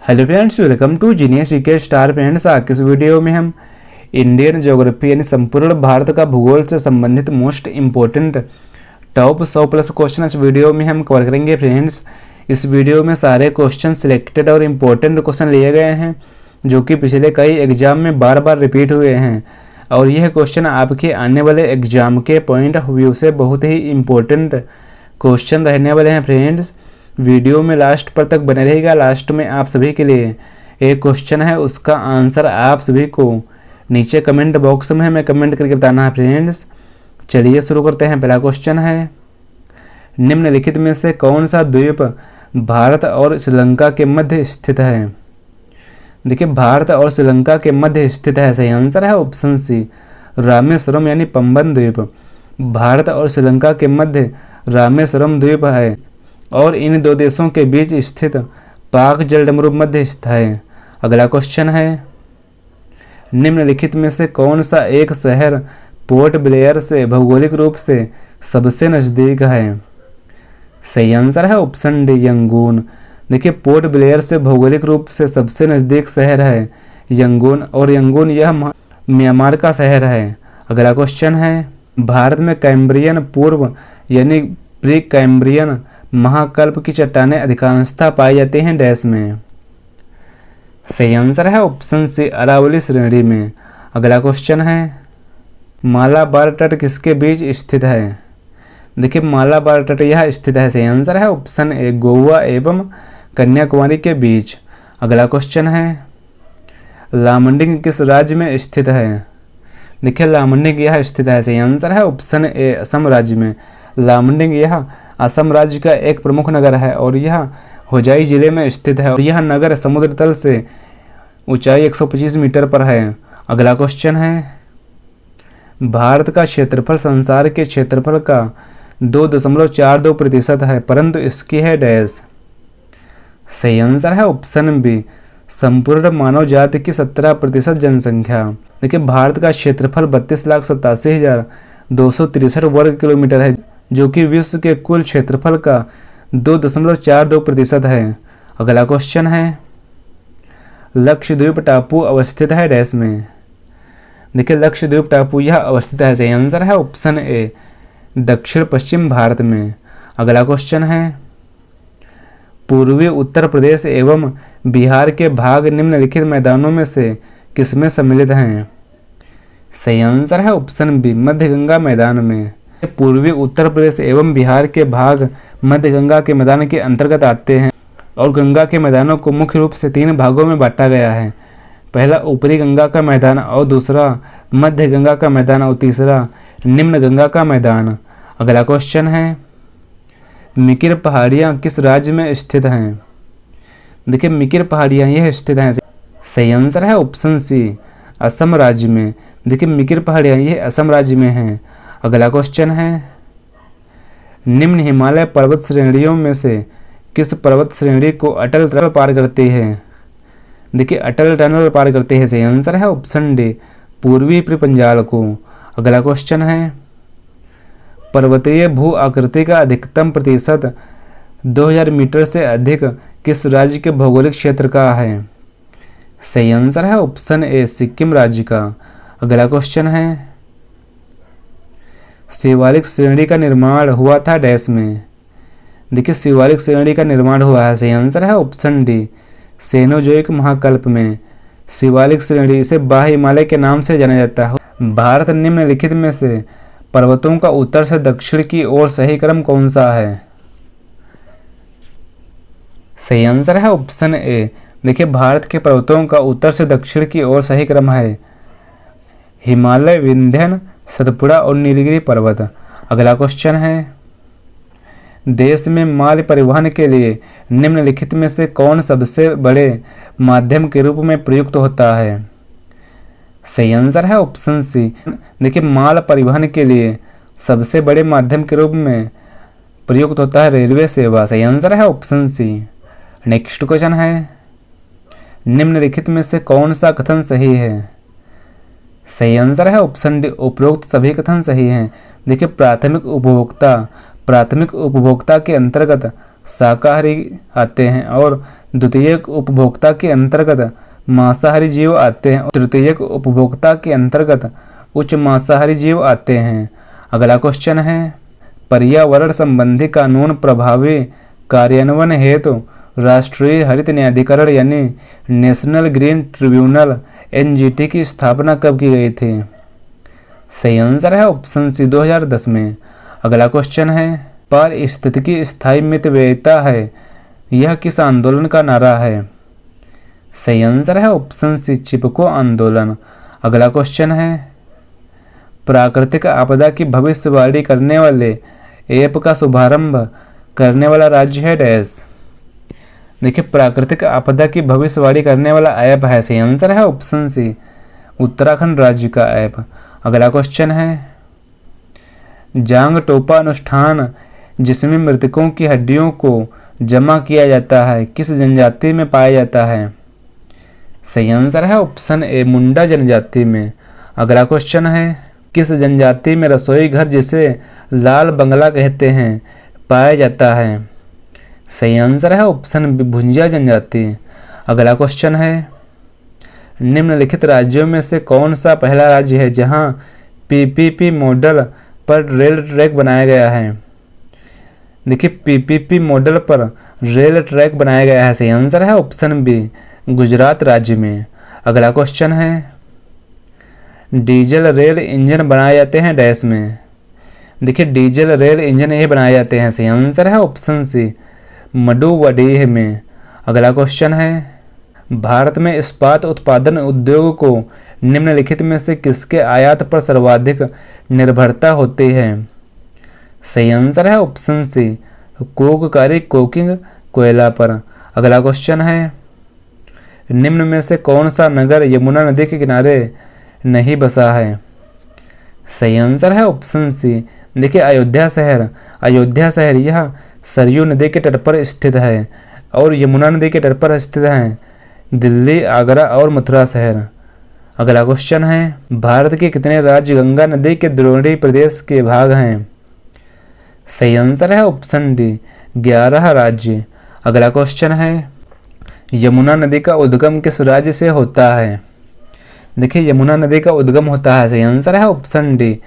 Hello friends, welcome to Genius GK Star. Friends, आज इस video में हम इंडियन ज्योग्राफी यानी संपूर्ण भारत का भूगोल से संबंधित मोस्ट इम्पोर्टेंट टॉप 100+ क्वेश्चन इस वीडियो में हम कवर करेंगे। फ्रेंड्स, इस वीडियो में सारे क्वेश्चन सिलेक्टेड और इम्पोर्टेंट क्वेश्चन लिए गए हैं जो कि पिछले कई एग्जाम में बार बार रिपीट हुए हैं और यह क्वेश्चन आपके आने वाले एग्जाम के पॉइंट ऑफ व्यू से बहुत ही इम्पोर्टेंट क्वेश्चन रहने वाले हैं। फ्रेंड्स, वीडियो में लास्ट पर तक बने रहेगा। लास्ट में आप सभी के लिए एक क्वेश्चन है, उसका आंसर आप सभी को नीचे कमेंट बॉक्स में हमें कमेंट करके बताना है। फ्रेंड्स, चलिए शुरू करते हैं। पहला क्वेश्चन है, निम्नलिखित में से कौन सा द्वीप भारत और श्रीलंका के मध्य स्थित है? देखिए, भारत और श्रीलंका के मध्य स्थित है। सही आंसर है ऑप्शन सी, रामेश्वरम यानी पंबन द्वीप। भारत और श्रीलंका के मध्य रामेश्वरम द्वीप है और इन दो देशों के बीच स्थित पाक जलडमरू मध्य स्थित है। अगला क्वेश्चन है, निम्नलिखित में से कौन सा एक शहर पोर्ट ब्लेयर से भौगोलिक रूप से सबसे नज़दीक है? सही आंसर है ऑप्शन डी, यंगून। देखिए, पोर्ट ब्लेयर से भौगोलिक रूप से सबसे नज़दीक शहर है यंगून और यंगून यह म्यांमार का शहर है। अगला क्वेश्चन है, भारत में कैम्ब्रियन पूर्व यानी प्री कैम्ब्रियन महाकल्प की चट्टानें अधिकांशतः पाई जाती हैं डैश में? सही आंसर है ऑप्शन सी, अरावली श्रेणी में। अगला क्वेश्चन है, मालाबार तट किसके बीच स्थित है? देखिए, मालाबार तट यह स्थित है। सही आंसर है ऑप्शन ए, गोवा एवं कन्याकुमारी के बीच। अगला क्वेश्चन है, लामडिंग किस राज्य में स्थित है? देखिए, लामडिंग यह स्थित है। सही आंसर है ऑप्शन ए, असम राज्य में। लामडिंग यह असम राज्य का एक प्रमुख नगर है और यह होजाई जिले में स्थित है और यह नगर समुद्र तल से ऊंचाई 125 मीटर पर है। अगला क्वेश्चन है, भारत का क्षेत्रफल संसार के क्षेत्रफल का 2.42% है परंतु इसकी है डैश? सही आंसर है ऑप्शन बी, संपूर्ण मानव जाति की 17% जनसंख्या। देखिए, भारत का क्षेत्रफल 32,87,263 वर्ग किलोमीटर है जो कि विश्व के कुल क्षेत्रफल का 2.42% है। अगला क्वेश्चन है, लक्षद्वीप टापू अवस्थित है डैश में? देखिए, लक्षद्वीप टापू यह अवस्थित है। सही आंसर है ऑप्शन ए, दक्षिण पश्चिम भारत में। अगला क्वेश्चन है, पूर्वी उत्तर प्रदेश एवं बिहार के भाग निम्नलिखित मैदानों में से किसमें सम्मिलित हैं? सही आंसर है ऑप्शन बी, मध्य गंगा मैदान में। पूर्वी उत्तर प्रदेश एवं बिहार के भाग मध्य गंगा के मैदान के अंतर्गत आते हैं और गंगा के मैदानों को मुख्य रूप से 3 भागों में बांटा गया है। पहला ऊपरी गंगा का मैदान और दूसरा मध्य गंगा का मैदान और तीसरा निम्न गंगा का मैदान। अगला क्वेश्चन है, मिकिर पहाड़ियाँ किस राज्य में स्थित हैं? देखिए, मिकिर पहाड़ियाँ यह स्थित हैं। सही आंसर है ऑप्शन सी, असम राज्य में। देखिए, मिकिर पहाड़ियाँ यह असम राज्य में हैं। अगला क्वेश्चन है, निम्न हिमालय पर्वत श्रेणियों में से किस पर्वत श्रेणी को अटल टनल पार करती है? देखिए, अटल टनल पार करती है। सही आंसर है ऑप्शन डी, पूर्वी पंजाल को। अगला क्वेश्चन है, पर्वतीय भू आकृति का अधिकतम प्रतिशत 2000 मीटर से अधिक किस राज्य के भौगोलिक क्षेत्र का है? सही आंसर है ऑप्शन ए, सिक्किम राज्य का। अगला क्वेश्चन है, शिवालिक श्रेणी का निर्माण हुआ था डैश में? देखिए, शिवालिक श्रेणी का निर्माण हुआ है। सही आंसर है ऑप्शन डी, सेनोजोइक महाकल्प में। शिवालिक श्रेणी इसे बाह्य हिमालय के नाम से जाना जाता है। भारत निम्नलिखित में से पर्वतों का उत्तर से दक्षिण की ओर सही क्रम कौन सा है? सही आंसर है ऑप्शन ए। देखिए, भारत के पर्वतों का उत्तर से दक्षिण की ओर सही क्रम है हिमालय, विंध्य, सतपुड़ा और नीलगिरी पर्वत। अगला क्वेश्चन है, देश में माल परिवहन के लिए निम्नलिखित में से कौन सबसे बड़े माध्यम के रूप में प्रयुक्त होता है? सही आंसर है ऑप्शन सी। देखिए, माल परिवहन के लिए सबसे बड़े माध्यम के रूप में प्रयुक्त होता है रेलवे सेवा। सही आंसर है ऑप्शन सी। नेक्स्ट क्वेश्चन है, निम्नलिखित में से कौन सा कथन सही है? सही आंसर है ऑप्शन डी, उपरोक्त सभी कथन सही हैं। देखिए, प्राथमिक उपभोक्ता के अंतर्गत शाकाहारी आते हैं और द्वितीयक उपभोक्ता के अंतर्गत मांसाहारी जीव आते हैं और तृतीयक उपभोक्ता के अंतर्गत उच्च मांसाहारी जीव आते हैं। अगला क्वेश्चन है, पर्यावरण संबंधी कानून प्रभावी कार्यान्वयन हेतु राष्ट्रीय हरित न्यायाधिकरण यानी नेशनल ग्रीन ट्रिब्यूनल एनजीटी की स्थापना कब की गई थी? सही आंसर है ऑप्शन सी 2010 में। अगला क्वेश्चन है, पारिस्थितिकी स्थायी मितव्ययिता है, यह किस आंदोलन का नारा है? सही आंसर है ऑप्शन सी चिपको आंदोलन। अगला क्वेश्चन है, प्राकृतिक आपदा की भविष्यवाणी करने वाले ऐप का शुभारंभ करने वाला राज्य है डैश। देखिए, प्राकृतिक आपदा की भविष्यवाणी करने वाला ऐप है, सही आंसर है ऑप्शन सी उत्तराखंड राज्य का ऐप। अगला क्वेश्चन है, जांग टोपा अनुष्ठान जिसमें मृतकों की हड्डियों को जमा किया जाता है किस जनजाति में पाया जाता है? सही आंसर है ऑप्शन ए मुंडा जनजाति में। अगला क्वेश्चन है, किस जनजाति में रसोई घर जिसे लाल बंगला कहते हैं पाया जाता है? सही आंसर है ऑप्शन बी भुंजिया जनजाति। अगला क्वेश्चन है, निम्नलिखित राज्यों में से कौन सा पहला राज्य है जहां पीपीपी मॉडल पर रेल ट्रैक बनाया गया है? देखिए, पीपीपी मॉडल पर रेल ट्रैक बनाया गया है, सही आंसर है ऑप्शन बी गुजरात राज्य में। अगला क्वेश्चन है, डीजल रेल इंजन बनाए जाते हैं डैश में। देखिए, डीजल रेल इंजन ये बनाए जाते हैं, सही आंसर है ऑप्शन सी मडुवाडीह में। अगला क्वेश्चन है, भारत में इस्पात उत्पादन उद्योग को निम्नलिखित में से किसके आयात पर सर्वाधिक निर्भरता होती है? सही आंसर है ऑप्शन सी कोककारी कोकिंग कोयला पर। अगला क्वेश्चन है, निम्न में से कौन सा नगर यमुना नदी के किनारे नहीं बसा है? सही आंसर है ऑप्शन सी देखिए अयोध्या शहर। अयोध्या शहर यह सरयू नदी के तट पर स्थित है और यमुना नदी के तट पर स्थित है दिल्ली, आगरा और मथुरा शहर। अगला क्वेश्चन है, भारत के कितने राज्य गंगा नदी के द्रोणी प्रदेश के भाग हैं? सही आंसर है ऑप्शन डी 11 राज्य। अगला क्वेश्चन है, यमुना नदी का उद्गम किस राज्य से होता है? देखिए, यमुना नदी का उद्गम होता है, सही आंसर है ऑप्शन डी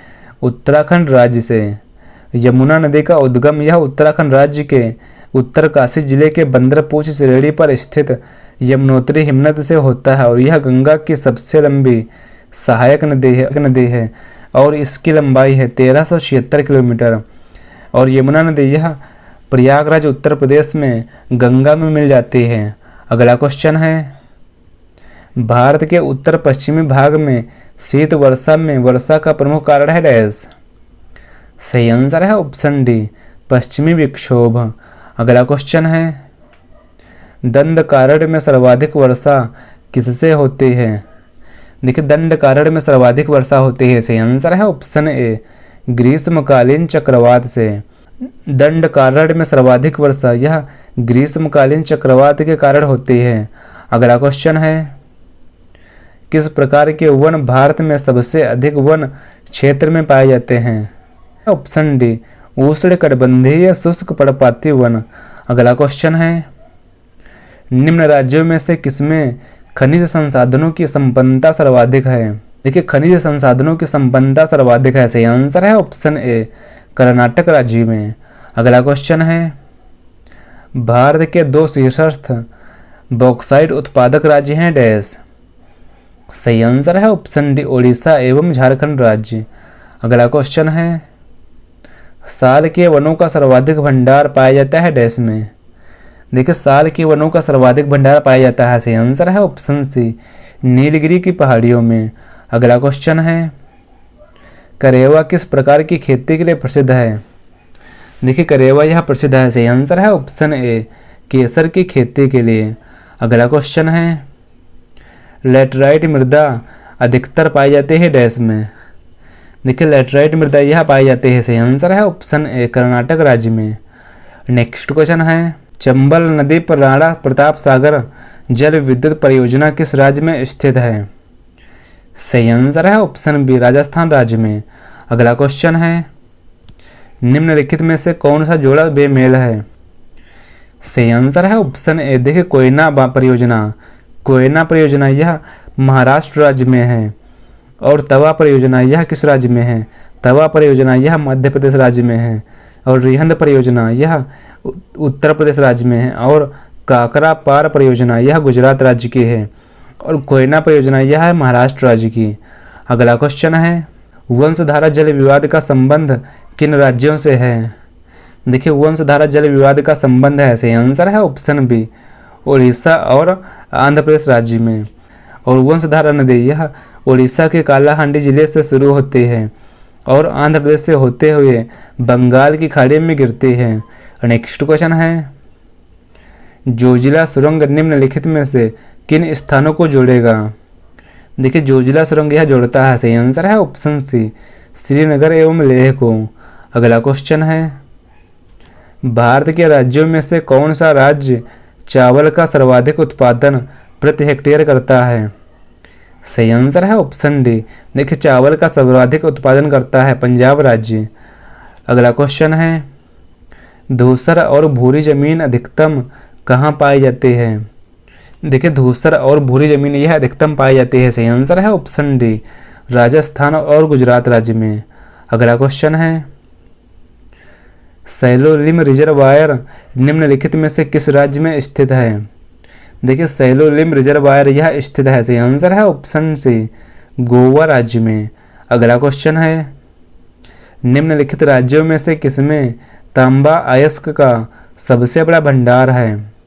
उत्तराखंड राज्य से। यमुना नदी का उद्गम यह उत्तराखंड राज्य के उत्तरकाशी जिले के बंदरपूछ श्रेणी पर स्थित यमुनोत्री हिमनद से होता है और यह गंगा की सबसे लंबी सहायक नदी है और इसकी लंबाई है 1376 किलोमीटर। और यमुना नदी यह प्रयागराज उत्तर प्रदेश में गंगा में मिल जाती है। अगला क्वेश्चन है, भारत के उत्तर पश्चिमी भाग में शीत वर्षा में वर्षा का प्रमुख कारण है डैश। सही आंसर है ऑप्शन डी पश्चिमी विक्षोभ। अगला क्वेश्चन है, दंडकारण्य में सर्वाधिक वर्षा किससे होती है? देखिए, दंडकारण्य में सर्वाधिक वर्षा होती है, सही आंसर है ऑप्शन ए ग्रीष्मकालीन चक्रवात से। दंडकारण्य में सर्वाधिक वर्षा यह ग्रीष्मकालीन चक्रवात के कारण होती है। अगला क्वेश्चन है, किस प्रकार के वन भारत में सबसे अधिक वन क्षेत्र में पाए जाते हैं? ऑप्शन डी उष्णकटिबंधीय शुष्क पर्णपाती वन। अगला क्वेश्चन है, निम्न राज्यों में से किसमें खनिज संसाधनों की संपन्नता सर्वाधिक है? देखिए, खनिज संसाधनों की संपन्नता सर्वाधिक है, सही आंसर है ऑप्शन ए कर्नाटक राज्य में। अगला क्वेश्चन है, भारत के 2 शीर्षस्थ बॉक्साइट उत्पादक राज्य हैं डैश। सही आंसर है ऑप्शन डी ओडिशा एवं झारखंड राज्य। अगला क्वेश्चन है, साल के वनों का सर्वाधिक भंडार पाया जाता है डैश में। देखिए, साल के वनों का सर्वाधिक भंडार पाया जाता है, सही आंसर है ऑप्शन सी नीलगिरी की पहाड़ियों में। अगला क्वेश्चन है, करेवा किस प्रकार की खेती के लिए प्रसिद्ध है? देखिए, करेवा यह प्रसिद्ध है, सही आंसर है ऑप्शन ए केसर की खेती के लिए। अगला क्वेश्चन है, लैटराइट मृदा अधिकतर पाई जाती है डैश में। देखिए, लैटराइट मृदा यह पाई जाती है, सही आंसर है ऑप्शन ए कर्नाटक राज्य में। नेक्स्ट क्वेश्चन है, चंबल नदी पर राणा प्रताप सागर जल विद्युत परियोजना किस राज्य में स्थित है? सही आंसर है ऑप्शन बी राजस्थान राज्य में। अगला क्वेश्चन है, निम्नलिखित में से कौन सा जोड़ा बेमेल है? सही आंसर है ऑप्शन ए। देखिए कोयना परियोजना यह महाराष्ट्र राज्य में है। और तवा परियोजना यह किस राज्य में है? तवा परियोजना यह मध्य प्रदेश राज्य में है। और रिहंद परियोजना यह उत्तर प्रदेश राज्य में है। और काकरा पार परियोजना यह गुजरात राज्य की है। और कोयना परियोजना यह है महाराष्ट्र राज्य की। अगला क्वेश्चन है, वंशधारा जल विवाद का संबंध किन राज्यों से है? देखिए वंशधारा जल विवाद का संबंध है, सही आंसर है ऑप्शन बी, उड़ीसा और आंध्र प्रदेश राज्य में। और वंशधारा नदी यह उड़ीसा के कालाहांडी जिले से शुरू होती है और आंध्र प्रदेश से होते हुए बंगाल की खाड़ी में गिरती है। नेक्स्ट क्वेश्चन है, जोजिला सुरंग निम्नलिखित में से किन स्थानों को जोड़ेगा? देखिए जोजिला सुरंग यह जोड़ता है, सही आंसर है ऑप्शन सी, श्रीनगर एवं लेह को। अगला क्वेश्चन है, भारत के राज्यों में से कौन सा राज्य चावल का सर्वाधिक उत्पादन प्रति हेक्टेयर करता है? सही आंसर है ऑप्शन डी। देखिए चावल का सर्वाधिक उत्पादन करता है पंजाब राज्य। अगला क्वेश्चन है, धूसर और भूरी जमीन अधिकतम कहाँ पाई जाती है? देखिए धूसर और भूरी जमीन यह अधिकतम पाई जाती है, सही आंसर है ऑप्शन डी, राजस्थान और गुजरात राज्य में। अगला क्वेश्चन है, सैलोलिम रिजर्वायर निम्नलिखित में से किस राज्य में स्थित है? देखिए सैलोलिम रिजर्वायर यह स्थित है, सही आंसर है ऑप्शन सी, गोवा राज्य में। अगला क्वेश्चन है, निम्नलिखित राज्यों में से किसमें तांबा अयस्क का सबसे बड़ा भंडार है?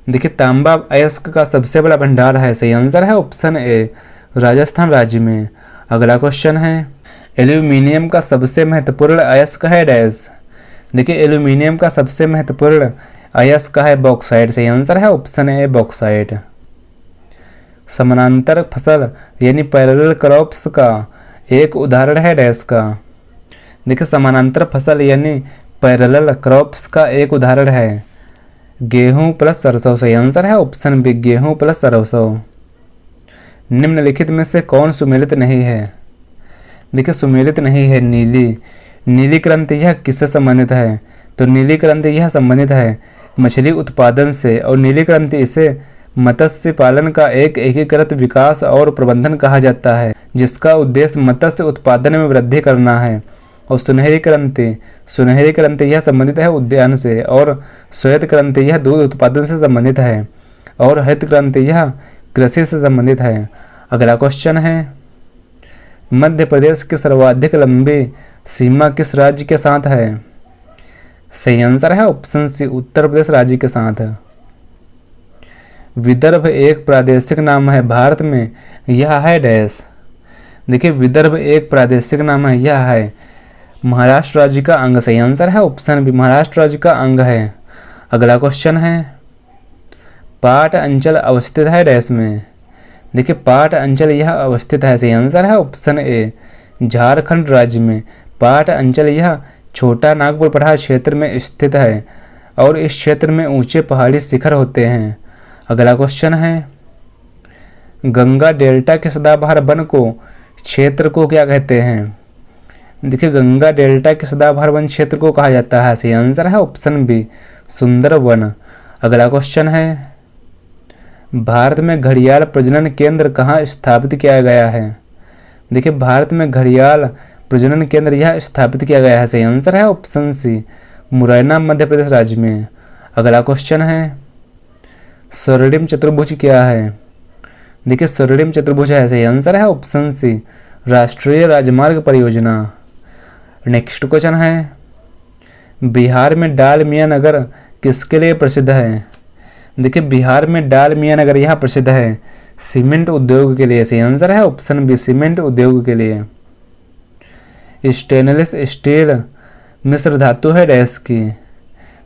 देखिए तांबा अयस्क का सबसे बड़ा भंडार है, सही आंसर है ऑप्शन ए, राजस्थान राज्य में। अगला क्वेश्चन है, एल्यूमिनियम का सबसे महत्वपूर्ण अयस्क है डैश? देखिए एल्यूमिनियम का सबसे महत्वपूर्ण अयस्क है बॉक्साइट, सही आंसर है ऑप्शन ए, बॉक्साइट। समानांतर फसल यानी पैरेलल क्रॉप्स का एक उदाहरण है डैश का? देखिए समानांतर फसल यानी पैरेलल क्रॉप्स का एक उदाहरण है गेहूं प्लस सरसों, सही आंसर है ऑप्शन बी, गेहूं प्लस सरसों। निम्नलिखित में से कौन सुमेलित नहीं है? देखिए सुमेलित नहीं है नीली क्रांति यह किससे संबंधित है? तो नीली क्रांति यह संबंधित है मछली उत्पादन से। और नीली क्रांति इसे मत्स्य पालन का एक एकीकृत विकास और प्रबंधन कहा जाता है, जिसका उद्देश्य मत्स्य उत्पादन में वृद्धि करना है। और सुनहरी क्रांति यह संबंधित है उद्यान से। और श्वेत क्रांति यह दूध उत्पादन से संबंधित है। और हरित क्रांति यह कृषि से संबंधित है। अगला क्वेश्चन है, मध्य प्रदेश की सर्वाधिक लंबी सीमा किस राज्य के साथ है? सही आंसर है ऑप्शन सी, उत्तर प्रदेश राज्य के साथ। विदर्भ एक प्रादेशिक नाम है भारत में, यह है डैश? देखिए विदर्भ एक प्रादेशिक नाम है, यह है महाराष्ट्र राज्य का अंग, सही आंसर है ऑप्शन बी, महाराष्ट्र राज्य का अंग है। अगला क्वेश्चन है, पाट अंचल अवस्थित है डैश में? देखिए पाट अंचल यह अवस्थित है, सही आंसर है ऑप्शन ए, झारखंड राज्य में। पाट अंचल यह छोटा नागपुर पठार क्षेत्र में स्थित है और इस क्षेत्र में ऊंचे पहाड़ी शिखर होते हैं। अगला क्वेश्चन है, गंगा डेल्टा के सदाबहार वन को क्षेत्र को क्या कहते हैं? देखिए गंगा डेल्टा के सदाबहार वन क्षेत्र को कहा जाता है, सही आंसर है ऑप्शन बी, सुंदर वन। अगला क्वेश्चन है, भारत में घड़ियाल प्रजनन केंद्र कहाँ स्थापित किया गया है? देखिए भारत में घड़ियाल प्रजनन केंद्र यह स्थापित किया गया है, सही आंसर है ऑप्शन सी, मुरैना मध्य प्रदेश राज्य में। अगला क्वेश्चन है, स्वर्णिम चतुर्भुज क्या है? देखिए स्वर्णिम चतुर्भुज है, सही आंसर है ऑप्शन सी, राष्ट्रीय राजमार्ग परियोजना। नेक्स्ट क्वेश्चन है, बिहार में डाल मियां नगर किसके लिए प्रसिद्ध है? देखिए बिहार में डाल मियां नगर यह प्रसिद्ध है सीमेंट उद्योग के लिए, सही आंसर है ऑप्शन बी, सीमेंट उद्योग के लिए। स्टेनलेस स्टील मिश्र धातु है डैश की?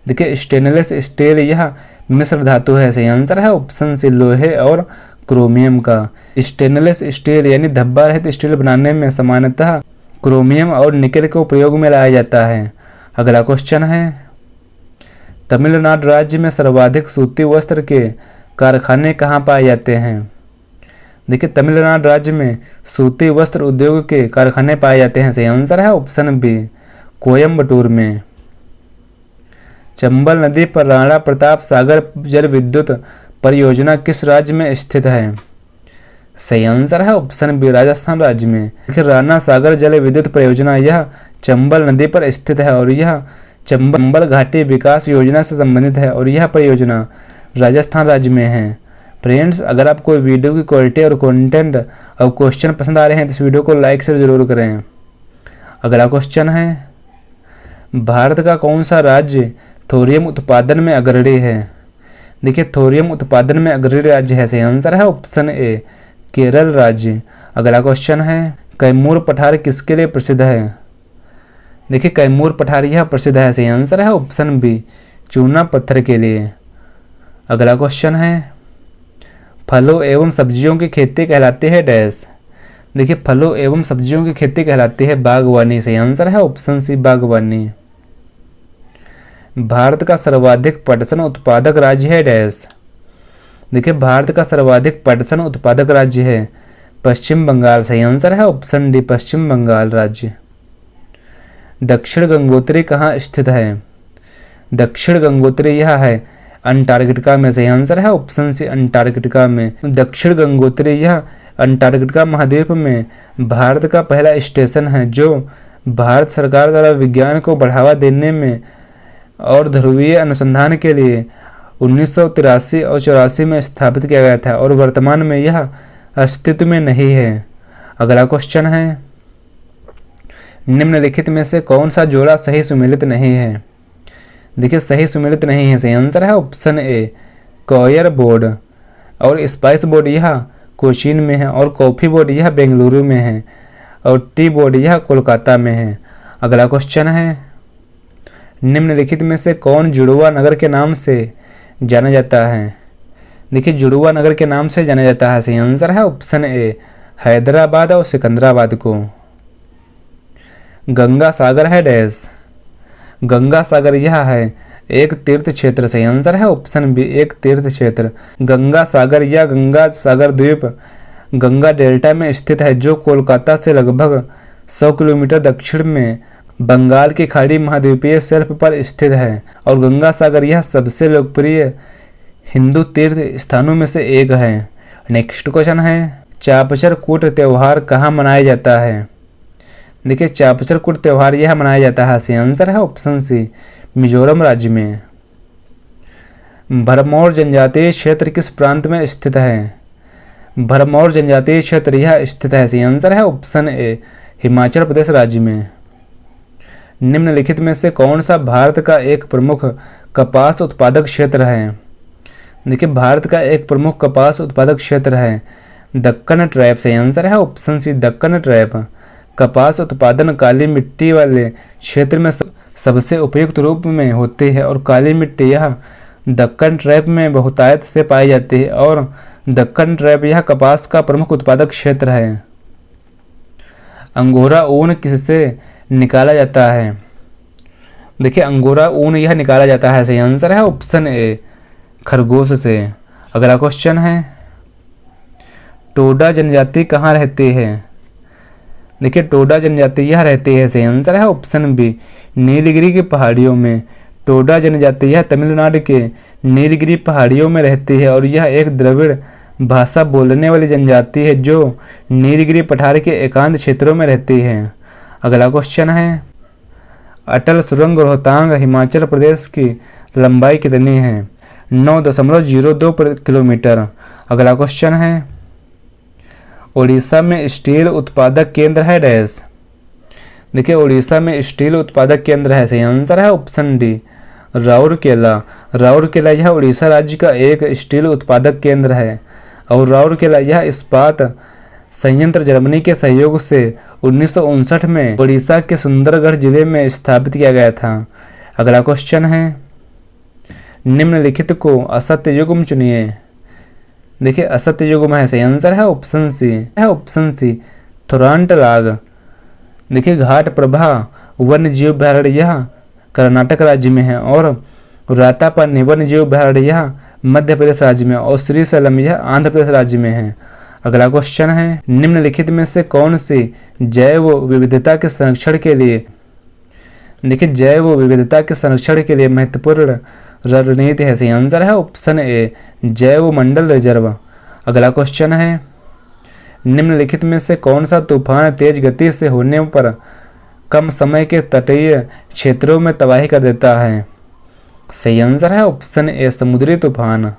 देखिए स्टेनलेस स्टील यह मिश्र धातु है, सही आंसर है ऑप्शन सी, लोहे और क्रोमियम का। स्टेनलेस स्टील यानी धब्बा रहित स्टील बनाने में सामान्यतः क्रोमियम और निकेल को प्रयोग में लाया जाता है। अगला क्वेश्चन है, तमिलनाडु राज्य में सर्वाधिक सूती वस्त्र के कारखाने कहाँ पाए जाते हैं? देखिए तमिलनाडु राज्य में सूती वस्त्र उद्योग के कारखाने पाए जाते हैं, सही आंसर है ऑप्शन बी, कोयम्बटूर में। चंबल नदी पर राणा प्रताप सागर जल विद्युत परियोजना किस राज्य में स्थित है? सही आंसर है ऑप्शन बी राजस्थान राज्य में। देखिए राणा सागर जल विद्युत परियोजना यह चंबल नदी पर स्थित है और यह चंबल घाटी विकास योजना से संबंधित है और यह परियोजना राजस्थान राज्य में है। फ्रेंड्स, अगर आपको वीडियो की क्वालिटी और कंटेंट और क्वेश्चन पसंद आ रहे हैं तो इस वीडियो को लाइक से जरूर करें। अगला क्वेश्चन है, भारत का कौन सा राज्य थोरियम उत्पादन में अग्रणी है? देखिए थोरियम उत्पादन में अग्रणी राज्य है, सही आंसर है ऑप्शन ए केरल राज्य। अगला क्वेश्चन है, कैमूर पठार किसके लिए प्रसिद्ध है? देखिए कैमूर पठार यह प्रसिद्ध है, सही आंसर है ऑप्शन बी चूना पत्थर के लिए। अगला क्वेश्चन है, फलों एवं सब्जियों की खेती कहलाती है डैश? देखिए फलों एवं सब्जियों की खेती कहलाती है बागवानी, सही आंसर है ऑप्शन सी बागवानी। भारत का सर्वाधिक पटसन उत्पादक राज्य है डैश? देखिए भारत का सर्वाधिक पटसन उत्पादक राज्य है पश्चिम बंगाल, सही आंसर है ऑप्शन डी पश्चिम बंगाल राज्य। दक्षिण गंगोत्री कहाँ स्थित है? दक्षिण गंगोत्री यह है अंटार्कटिका में, सही आंसर है ऑप्शन सी अंटार्कटिका में। दक्षिण गंगोत्री यह अंटार्कटिका महाद्वीप में भारत का पहला स्टेशन है जो भारत सरकार द्वारा विज्ञान को बढ़ावा देने में और ध्रुवीय अनुसंधान के लिए 1983 और 84 में स्थापित किया गया था और वर्तमान में यह अस्तित्व में नहीं है। अगला क्वेश्चन है, निम्नलिखित में से कौन सा जोड़ा सही सुमेलित नहीं है? देखिए सही सुमेलित नहीं है, सही आंसर है ऑप्शन ए कॉयर बोर्ड और स्पाइस बोर्ड यह कोचीन में है और कॉफ़ी बोर्ड यह बेंगलुरु में है और टी बोर्ड यह कोलकाता में है। अगला क्वेश्चन है, निम्नलिखित में से कौन जुड़वा नगर के नाम से जाना जाता है? देखिए जुड़वा नगर के नाम से जाना जाता है, सही आंसर है ऑप्शन ए हैदराबाद और सिकंदराबाद को। गंगा सागर है डैश? गंगा सागर यह है एक तीर्थ क्षेत्र, सही आंसर है ऑप्शन बी एक तीर्थ क्षेत्र। गंगा सागर या गंगा सागर द्वीप गंगा डेल्टा में स्थित है जो कोलकाता से लगभग 100 किलोमीटर दक्षिण में बंगाल की खाड़ी महाद्वीपीय शेल्फ पर स्थित है और गंगा सागर यह सबसे लोकप्रिय हिंदू तीर्थ स्थानों में से एक है। नेक्स्ट क्वेश्चन है, चापचर कूट त्यौहार कहाँ मनाया जाता है? देखिए चापचर कूट त्यौहार यह मनाया जाता है, सही आंसर है ऑप्शन सी मिजोरम राज्य में। भरमौर जनजातीय क्षेत्र किस प्रांत में स्थित है? भरमौर जनजातीय क्षेत्र यह स्थित है, सही आंसर है ऑप्शन ए हिमाचल प्रदेश राज्य में। निम्नलिखित में से कौन सा भारत का एक प्रमुख कपास उत्पादक क्षेत्र है? देखिए भारत का एक प्रमुख कपास उत्पादक क्षेत्र है दक्कन ट्रैप, सही आंसर है ऑप्शन सी दक्कन ट्रैप। कपास उत्पादन काली मिट्टी वाले क्षेत्र में सबसे उपयुक्त रूप में होती है और काली मिट्टी यह दक्कन ट्रैप में बहुतायत से पाई जाती है और दक्कन ट्रैप यह कपास का प्रमुख उत्पादक क्षेत्र है। अंगोरा ऊन किससे निकाला जाता है? देखिए अंगोरा ऊन यह निकाला जाता है, सही आंसर है ऑप्शन ए खरगोश से। अगला क्वेश्चन है, टोडा जनजाति कहाँ रहती है? देखिए टोडा जनजाति यह रहती है, सही आंसर है ऑप्शन बी नीलगिरी की पहाड़ियों में। टोडा जनजाति यह तमिलनाडु के नीलगिरी पहाड़ियों में रहती है और यह एक द्रविड़ भाषा बोलने वाली जनजाति है जो नीलगिरी पठार के एकांत क्षेत्रों में रहती है। अगला क्वेश्चन है, अटल सुरंग रोहतांग हिमाचल प्रदेश की लंबाई कितनी है? 9.02 किलोमीटर। अगला क्वेश्चन है, उड़ीसा में स्टील उत्पादक केंद्र है डैश? देखिए उड़ीसा में स्टील उत्पादक केंद्र है, सही आंसर है ऑप्शन डी राउरकेला। राउरकेला यह उड़ीसा राज्य का एक स्टील उत्पादक केंद्र है और राउरकेला यह इस्पात संयंत्र जर्मनी के सहयोग से 1959 में उड़ीसा के सुंदरगढ़ जिले में स्थापित किया गया था। अगला क्वेश्चन है, निम्नलिखित को असत्य युग्म चुनिए। देखिए असत्य युग्म है, सही आंसर है ऑप्शन सी थोरांट लाग। देखिए घाट प्रभा वन्य जीव अभयारण्य यह कर्नाटक राज्य में है और रातापानी वन्य जीव अभयारण्य यह मध्य प्रदेश राज्य में और श्रीशैलम यह आंध्र प्रदेश राज्य में है। अगला क्वेश्चन है, निम्नलिखित में से कौन सी जैव विविधता के संरक्षण के लिए देखिए जैव विविधता के संरक्षण के लिए महत्वपूर्ण रणनीति है। सही आंसर है ऑप्शन ए जैव मंडल रिजर्व। अगला क्वेश्चन है, निम्नलिखित में से कौन सा तूफान तेज गति से होने पर कम समय के तटीय क्षेत्रों में तबाही कर देता है? सही आंसर है ऑप्शन ए समुद्री तूफान।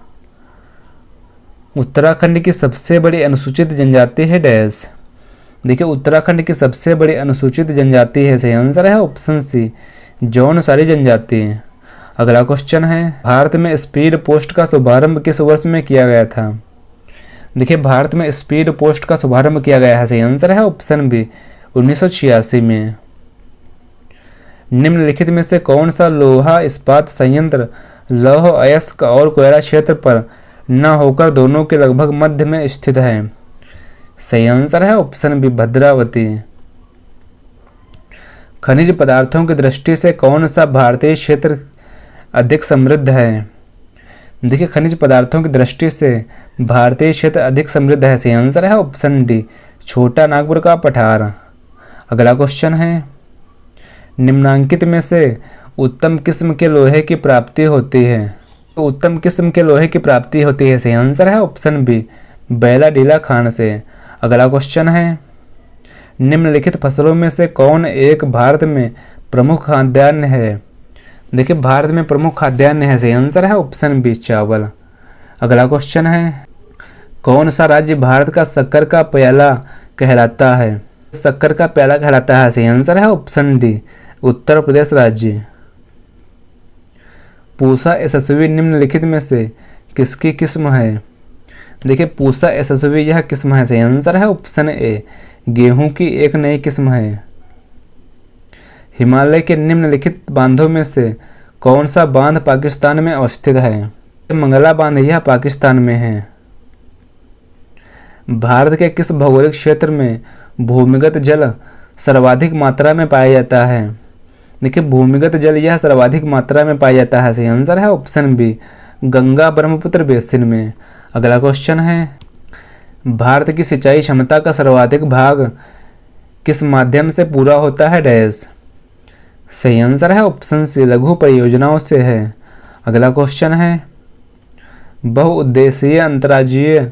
उत्तराखंड की सबसे बड़ी अनुसूचित जनजाति है डैश। देखिए उत्तराखंड की सबसे बड़ी अनुसूचित जनजाति है। सही आंसर है ऑप्शन सी जौनसारी जनजाति। अगला क्वेश्चन है, भारत में स्पीड पोस्ट का शुभारंभ किस वर्ष में किया गया था? देखिए भारत में स्पीड पोस्ट का शुभारंभ किया गया है। सही आंसर है ऑप्शन बी 1986 में। निम्नलिखित में से कौन सा लोहा इस्पात संयंत्र लौह अयस्क और कोयला क्षेत्र पर न होकर दोनों के लगभग मध्य में स्थित है? सही आंसर है ऑप्शन बी भद्रावती। खनिज पदार्थों की दृष्टि से कौन सा भारतीय क्षेत्र अधिक समृद्ध है? देखिए खनिज पदार्थों की दृष्टि से भारतीय क्षेत्र अधिक समृद्ध है। सही आंसर है ऑप्शन डी छोटा नागपुर का पठार। अगला क्वेश्चन है, निम्नांकित में से उत्तम किस्म के लोहे की प्राप्ति होती है? तो उत्तम किस्म के लोहे की प्राप्ति होती है। सही आंसर है ऑप्शन बी बैलाडीला खान से। अगला क्वेश्चन है, निम्नलिखित फसलों में से कौन एक भारत में प्रमुख खाद्यान्न है? देखिए भारत में प्रमुख खाद्यान्न है। सही आंसर है ऑप्शन बी चावल। अगला क्वेश्चन है, कौन सा राज्य भारत का शक्कर का प्याला कहलाता है? शक्कर का प्याला कहलाता है। सही आंसर है ऑप्शन डी उत्तर प्रदेश राज्य। पूसा यशस्वी निम्नलिखित में से किसकी किस्म है? देखिए पूसा यशस्वी यह किस्म है। सही आंसर है ऑप्शन ए गेहूं की एक नई किस्म है। हिमालय के निम्नलिखित बांधों में से कौन सा बांध पाकिस्तान में अवस्थित है? मंगला बांध यह पाकिस्तान में है। भारत के किस भौगोलिक क्षेत्र में भूमिगत जल सर्वाधिक मात्रा में पाया जाता है? देखिए भूमिगत जल यह सर्वाधिक मात्रा में पाया जाता है। सही आंसर है option B Ganga Brahmaputra basin में। अगला क्वेश्चन है, भारत की सिंचाई क्षमता का सर्वाधिक भाग किस माध्यम से पूरा होता है डैश? सही आंसर है ऑप्शन सी लघु परियोजनाओं से है। अगला क्वेश्चन है, बहुउद्देशीय अंतर्राज्यीय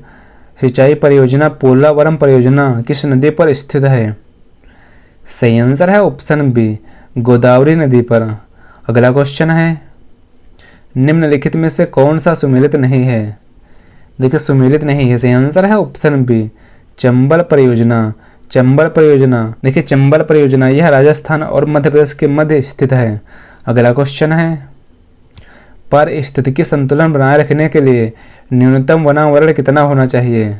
सिंचाई परियोजना पोलावरम परियोजना किस नदी पर स्थित है? सही आंसर है ऑप्शन बी गोदावरी नदी पर। अगला क्वेश्चन है, निम्नलिखित में से कौन सा सुमेलित नहीं है? देखिए सुमेलित नहीं है। सही आंसर है ऑप्शन बी चंबल परियोजना। चंबल परियोजना देखिए चंबल परियोजना यह राजस्थान और मध्य प्रदेश के मध्य स्थित है। अगला क्वेश्चन है, पारिस्थितिकी संतुलन बनाए रखने के लिए न्यूनतम वनावरण कितना होना चाहिए?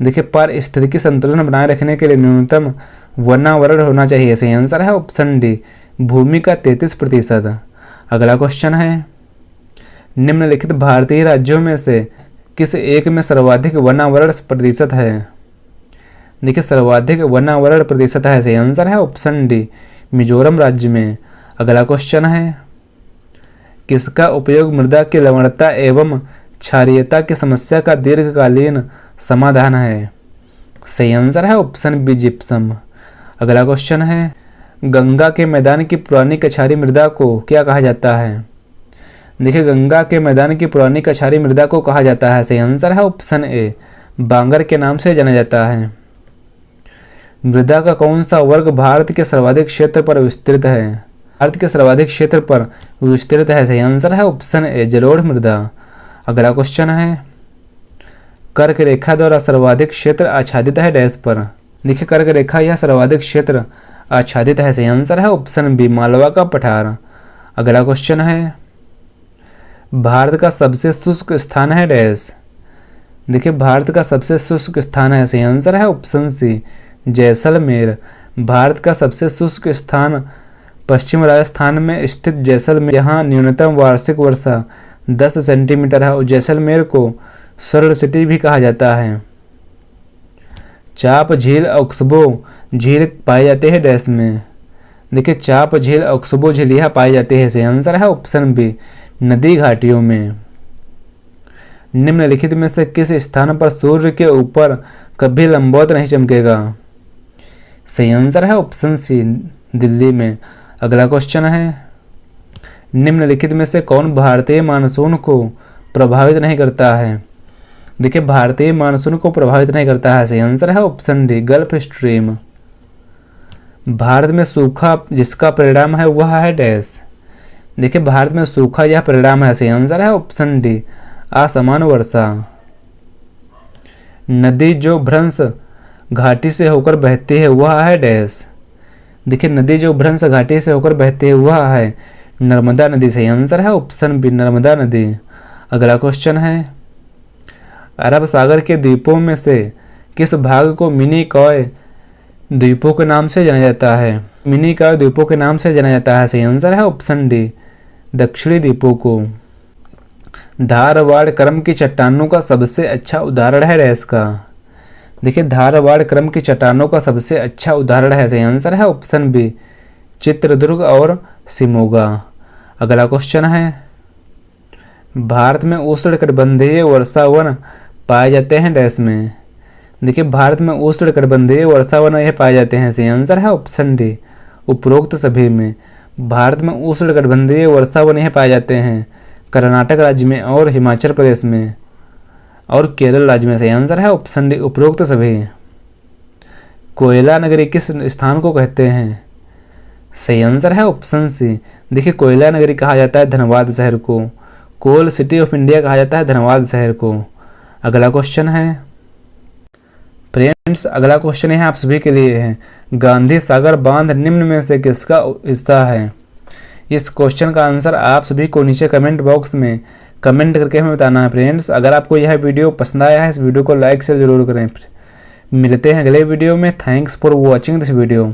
देखिए पारिस्थितिकी संतुलन बनाए रखने के लिए न्यूनतम वनावरण होना चाहिए। सही आंसर है ऑप्शन डी भूमि का 33%। अगला क्वेश्चन है, निम्नलिखित भारतीय राज्यों में से किस एक में सर्वाधिक वनावरण प्रतिशत है? देखिए सर्वाधिक वनावरण प्रतिशत है। सही आंसर है ऑप्शन डी मिजोरम राज्य में। अगला क्वेश्चन है, किसका उपयोग मृदा की लवणता एवं क्षारीयता की समस्या का दीर्घकालीन समाधान है? सही आंसर है ऑप्शन बी जिप्सम। अगला क्वेश्चन है, गंगा के मैदान की पुरानी कछारी मृदा को क्या कहा जाता है? देखिए गंगा के मैदान की पुरानी कछारी मृदा को कहा जाता है। सही आंसर है ऑप्शन ए बांगर के नाम से जाना जाता है। मृदा का कौन सा वर्ग भारत के सर्वाधिक क्षेत्र पर विस्तृत है? भारत के सर्वाधिक क्षेत्र पर विस्तृत है। सही आंसर है ऑप्शन ए जलोढ़ मृदा। अगला क्वेश्चन है, कर्क रेखा द्वारा सर्वाधिक क्षेत्र आच्छादित है डैश पर? देखिए कर्क रेखा यह सर्वाधिक क्षेत्र आच्छादित है। सही आंसर है ऑप्शन बी मालवा का पठार। अगला क्वेश्चन है, भारत का सबसे शुष्क स्थान है डैश? देखिए भारत का सबसे शुष्क स्थान है। सही आंसर है ऑप्शन सी जैसलमेर। भारत का सबसे शुष्क स्थान पश्चिम राजस्थान में स्थित जैसलमेर, यहाँ न्यूनतम वार्षिक वर्षा 10 सेंटीमीटर है और जैसलमेर को स्वर्ण सिटी भी कहा जाता है। चाप झील ऑक्सबो झील पाए जाते हैं डैश में? देखिए चाप झील ऑक्सबो झील यह पाए जाते हैं। सही आंसर है ऑप्शन बी नदी घाटियों में। निम्नलिखित में से किस स्थान पर सूर्य के ऊपर कभी लंबवत नहीं चमकेगा? सही आंसर है ऑप्शन सी दिल्ली में। अगला क्वेश्चन है, निम्नलिखित में से कौन भारतीय मानसून को प्रभावित नहीं करता है? देखिए भारतीय मानसून को प्रभावित नहीं करता है, सही आंसर है option D gulf stream. Bharat में सूखा जिसका परिणाम है वह है डैश। देखिए भारत में सूखा यह परिणाम है, सही आंसर है ऑप्शन डी असमान वर्षा। नदी जो भ्रंश घाटी से होकर बहती है वह है डैश। देखिए नदी जो भ्रंश घाटी से होकर बहती है वह है नर्मदा नदी, सही आंसर है ऑप्शन बी नर्मदा नदी। अगला क्वेश्चन है, अरब सागर के द्वीपों में से किस भाग को मिनी कॉय द्वीपों के नाम से जाना जाता है? मिनी कॉय द्वीपों के नाम से जाना जाता है, सही आंसर है ऑप्शन डी दक्षिणी द्वीपों को। धारवाड़ क्रम की चट्टानों का सबसे अच्छा उदाहरण है डैश का। देखिए धारवाड़ क्रम की चट्टानों का सबसे अच्छा उदाहरण है, सही आंसर है ऑप्शन बी चित्रदुर्ग और शिमोगा। अगला क्वेश्चन है, भारत में उष्णकटिबंधीय वर्षावन पाए जाते हैं डैश में। देखिए भारत में उष्णकटिबंधीय वर्षावन यह पाए जाते हैं, सही आंसर है ऑप्शन डी उपरोक्त सभी में। भारत में उष्णकटिबंधीय वर्षावन यह पाए जाते हैं कर्नाटक राज्य में और हिमाचल प्रदेश में और केरल राज्य में, सही आंसर है ऑप्शन डी उपरोक्त सभी। कोयला नगरी किस स्थान को कहते हैं? सही आंसर है ऑप्शन सी। देखिए कोयला नगरी कहा जाता है धनबाद शहर को, कोल सिटी ऑफ इंडिया कहा जाता है धनबाद शहर को। अगला क्वेश्चन है फ्रेंड्स, अगला क्वेश्चन है आप सभी के लिए है, गांधी सागर बांध निम्न में से किसका हिस्सा है? इस क्वेश्चन का आंसर आप सभी को नीचे कमेंट बॉक्स में कमेंट करके हमें बताना है। फ्रेंड्स अगर आपको यह वीडियो पसंद आया है इस वीडियो को लाइक से ज़रूर करें। मिलते हैं अगले वीडियो में। Thanks for watching this video.